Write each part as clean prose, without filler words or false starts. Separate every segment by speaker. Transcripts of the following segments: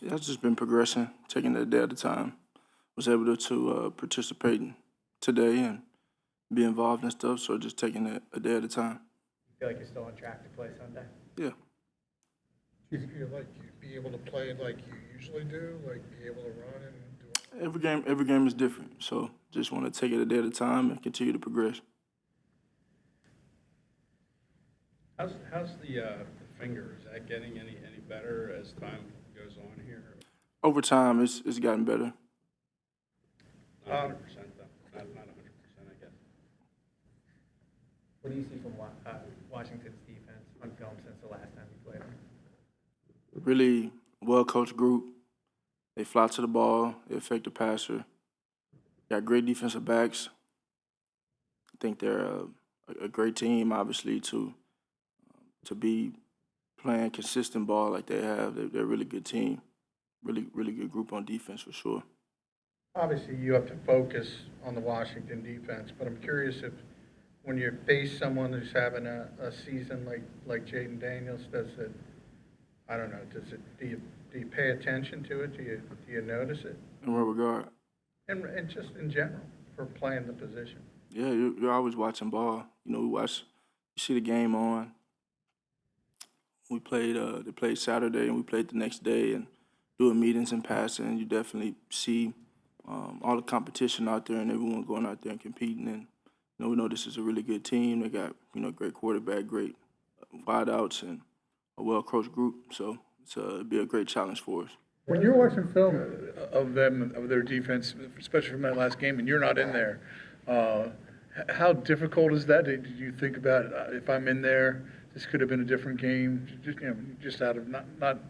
Speaker 1: Yeah, I've just been progressing, taking it a day at a time. Was able to participate today and be involved in stuff, so just taking it a day at a time.
Speaker 2: Feel like you're still on track to play Sunday?
Speaker 1: Yeah.
Speaker 3: Do you feel like you'd be able to play like you usually do, like be able to run and do all
Speaker 1: Every game is different, so just want to take it a day at a time and continue to progress.
Speaker 4: How's the finger? Is that getting any better as time goes on here?
Speaker 1: Over time, it's gotten better.
Speaker 4: Not 100% though. Not 100%, I guess.
Speaker 2: What do you see from Washington's defense on film since the last time you played them?
Speaker 1: Really well-coached group. They fly to the ball. They affect the passer. Got great defensive backs. I think they're a great team, obviously, to be playing consistent ball like they have. They're a really good team. Really good group on defense for sure.
Speaker 3: Obviously, you have to focus on the Washington defense, but I'm curious if when you face someone who's having a season like Jayden Daniels, I don't know, do you pay attention to it? Do you notice it?
Speaker 1: In what regard?
Speaker 3: And just in general for playing the position.
Speaker 1: Yeah, you're always watching ball. You see the game on. We played, they played Saturday and we played the next day and doing meetings and passing. You definitely see all the competition out there and everyone going out there and competing. And we know this is a really good team. They got great quarterback, great wideouts, and a well-coached group. So it'll be a great challenge for us.
Speaker 5: When you're watching film of them, of their defense, especially from that last game, and you're not in there, how difficult is that? Did you think about if I'm in there, this could have been a different game? Just out of not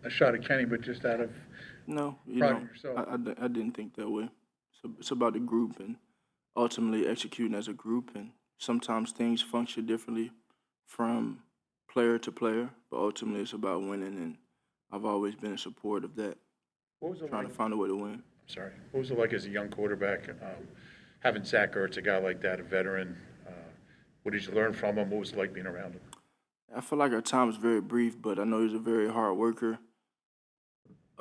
Speaker 5: a shot at Kenny, but just out of
Speaker 1: No,
Speaker 5: pride in yourself.
Speaker 1: I didn't think that way. So it's about the group and ultimately executing as a group. And sometimes things function differently from player to player, but ultimately it's about winning. And I've always been in support of that,
Speaker 5: What was it
Speaker 1: trying
Speaker 5: like?
Speaker 1: to find a way to win.
Speaker 5: Sorry. What was it like as a young quarterback, having Zach Ertz, a guy like that, a veteran? What did you learn from him? What was it like being around him?
Speaker 1: I feel like our time was very brief, but I know he's a very hard worker.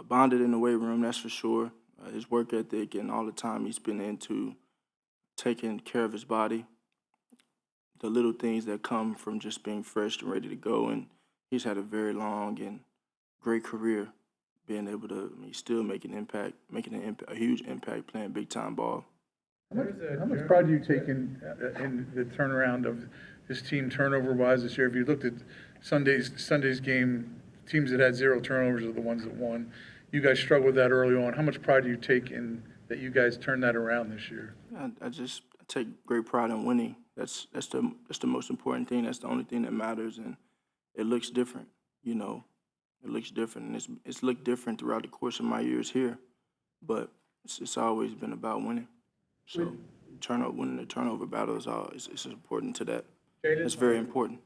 Speaker 1: Bonded in the weight room, that's for sure. His work ethic and all the time he's been into taking care of his body. The little things that come from just being fresh and ready to go. And he's had a very long and great career, being able to still make an impact, a huge impact playing big-time ball.
Speaker 5: How much pride do you take in the turnaround of this team turnover-wise this year? If you looked at Sunday's game, teams that had 0 turnovers are the ones that won. You guys struggled with that early on. How much pride do you take in that you guys turned that around this year?
Speaker 1: I take great pride in winning. That's the most important thing. That's the only thing that matters, and it looks different. It looks different, and it's looked different throughout the course of my years here. But it's always been about winning. So winning the turnover battle is important to that. It's very important.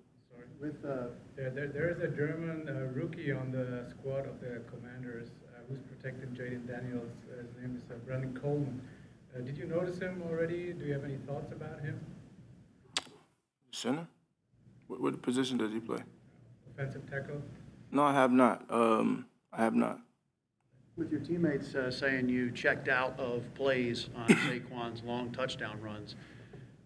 Speaker 2: There is a German rookie on the squad of the Commanders who's protecting Jayden Daniels. His name is Brandon Coleman. Did you notice him already? Do you have any thoughts about him?
Speaker 1: Center? What position does he play?
Speaker 2: Offensive tackle?
Speaker 1: No, I have not. I have not.
Speaker 6: With your teammates saying you checked out of plays on Saquon's long touchdown runs,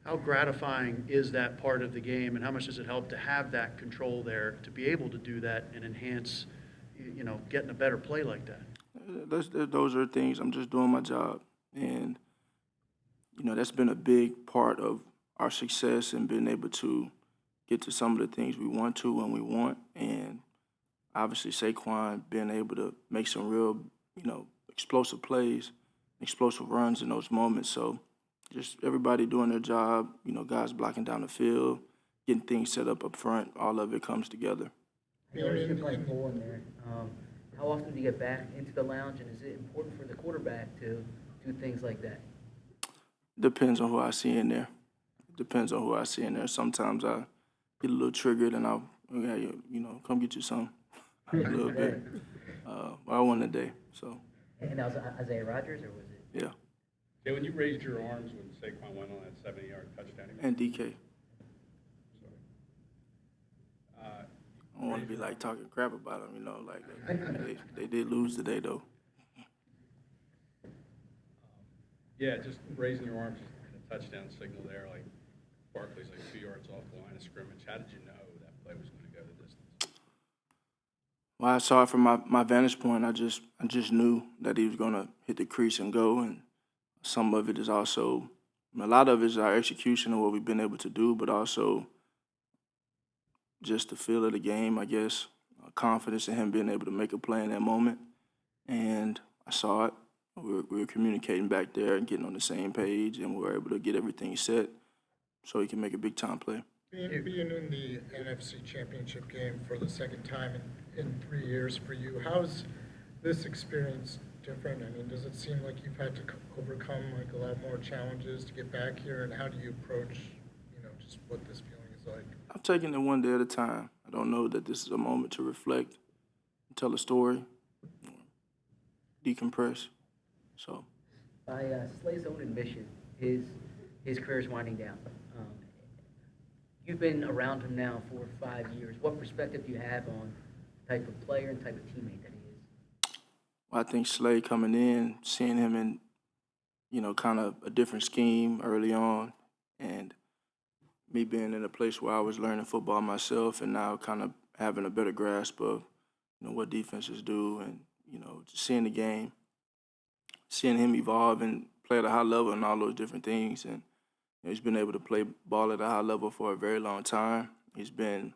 Speaker 6: how gratifying is that part of the game, and how much does it help to have that control there to be able to do that and enhance, getting a better play like that?
Speaker 1: Those are things. I'm just doing my job, and that's been a big part of our success and being able to get to some of the things we want to when we want, and obviously Saquon being able to make some real, explosive plays, explosive runs in those moments. So just everybody doing their job, guys blocking down the field, getting things set up front, all of it comes together.
Speaker 7: I noticed you're playing full in there. How often do you get back into the lounge, and is it important for the quarterback to do things like that?
Speaker 1: Depends on who I see in there. Sometimes I get a little triggered and I'll, come get you some. A little bit. I won today, so.
Speaker 7: And that was Isaiah Rodgers, or was it?
Speaker 1: Yeah.
Speaker 4: Yeah, when you raised your arms when Saquon went on that 70-yard touchdown.
Speaker 1: And DK.
Speaker 4: Sorry.
Speaker 1: don't want to be like talking crap about them, you know. Like they did lose today though.
Speaker 4: Yeah, just raising your arms, a touchdown signal there, like Barkley's like 2 yards off the line of scrimmage. How did you know that play was going to go the distance?
Speaker 1: Well, I saw it from my vantage point. I just knew that he was gonna hit the crease and go, and some of it is also a lot of it is our execution of what we've been able to do, but also just the feel of the game, I guess, confidence in him being able to make a play in that moment. And I saw it. We were communicating back there and getting on the same page, and we were able to get everything set so he can make a big-time play.
Speaker 8: Being in the NFC Championship game for the second time in 3 years for you, how's this experience different? I mean, does it seem like you've had to overcome like a lot more challenges to get back here, and how do you approach, just what this feeling is like?
Speaker 1: I'm taking it one day at a time. I don't know that this is a moment to reflect, tell a story, decompress. So,
Speaker 7: By Slay's own admission, his career is winding down. You've been around him now for 5 years. What perspective do you have on the type of player and type of teammate that he is?
Speaker 1: well, I think Slay coming in, seeing him in, kind of a different scheme early on, and me being in a place where I was learning football myself and now kind of having a better grasp of, what defenses do and, just seeing the game, seeing him evolve and play at a high level and all those different things. And he's been able to play ball at a high level for a very long time. He's been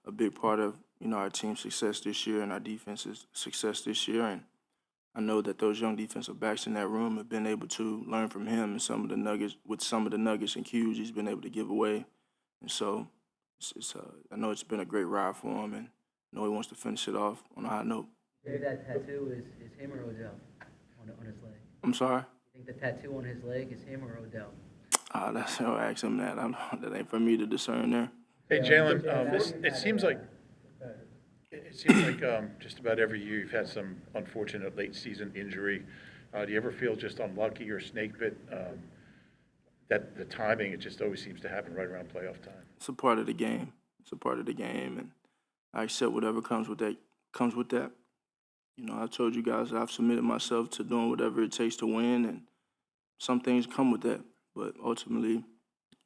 Speaker 1: a big part of, our team's success this year and our defense's success this year. And I know that those young defensive backs in that room have been able to learn from him and some of the nuggets and cues he's been able to give away. And so I know it's been a great ride for him, and I know he wants to finish it off on a high note.
Speaker 7: You think that tattoo is him or Odell on his leg?
Speaker 1: I'm sorry?
Speaker 7: You think the tattoo on his leg is him or Odell?
Speaker 1: That's how I ask him that. That ain't for me to discern there.
Speaker 5: Hey, Jalen, it seems like just about every year you've had some unfortunate late season injury. Do you ever feel just unlucky or snake bit? That the timing, it just always seems to happen right around playoff time.
Speaker 1: It's a part of the game. And I accept whatever comes with that. I told you guys I've submitted myself to doing whatever it takes to win, and some things come with that. But ultimately, you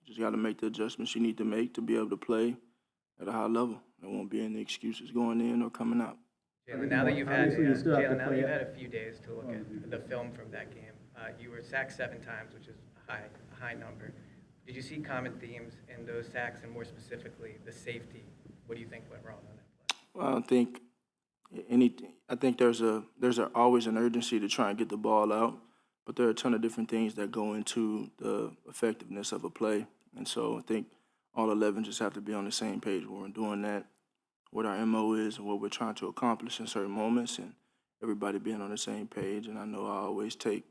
Speaker 1: just got to make the adjustments you need to make to be able to play at a high level. There won't be any excuses going in or coming out.
Speaker 9: Jalen, now that you've had a few days to look at the film from that game, you were sacked 7 times, which is a high number. Did you see common themes in those sacks, and more specifically, the safety? What do you think went wrong on that play?
Speaker 1: Well, I think there's always an urgency to try and get the ball out, but there are a ton of different things that go into the effectiveness of a play. And so I think all 11 just have to be on the same page when we're doing that, what our MO is and what we're trying to accomplish in certain moments, and everybody being on the same page. And I know I always take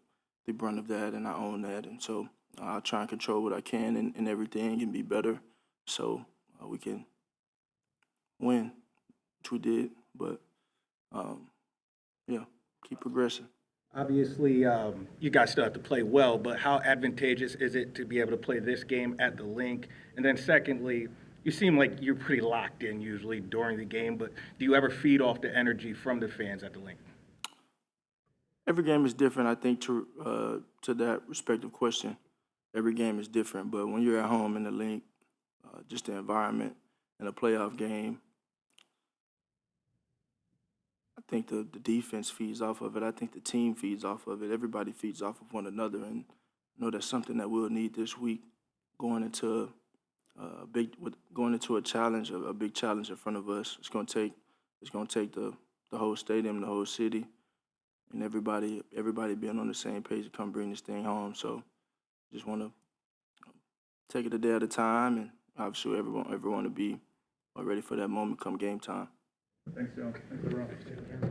Speaker 1: the brunt of that, and I own that. And so I'll try and control what I can in everything and be better so we can win, which we did. But, keep progressing.
Speaker 10: Obviously, you guys still have to play well, but how advantageous is it to be able to play this game at the Link? And then secondly, you seem like you're pretty locked in usually during the game, but do you ever feed off the energy from the fans at the Link?
Speaker 1: Every game is different, I think, to that respective question. Every game is different, but when you're at home in the Link, just the environment in a playoff game, I think the defense feeds off of it. I think the team feeds off of it. Everybody feeds off of one another, and I know that's something that we'll need this week going into a challenge, a big challenge in front of us. It's going to take the whole stadium, the whole city, and everybody being on the same page to come bring this thing home. So just want to take it a day at a time, and obviously everyone to be ready for that moment come game time.
Speaker 5: Thanks, Joe. Thanks, everyone.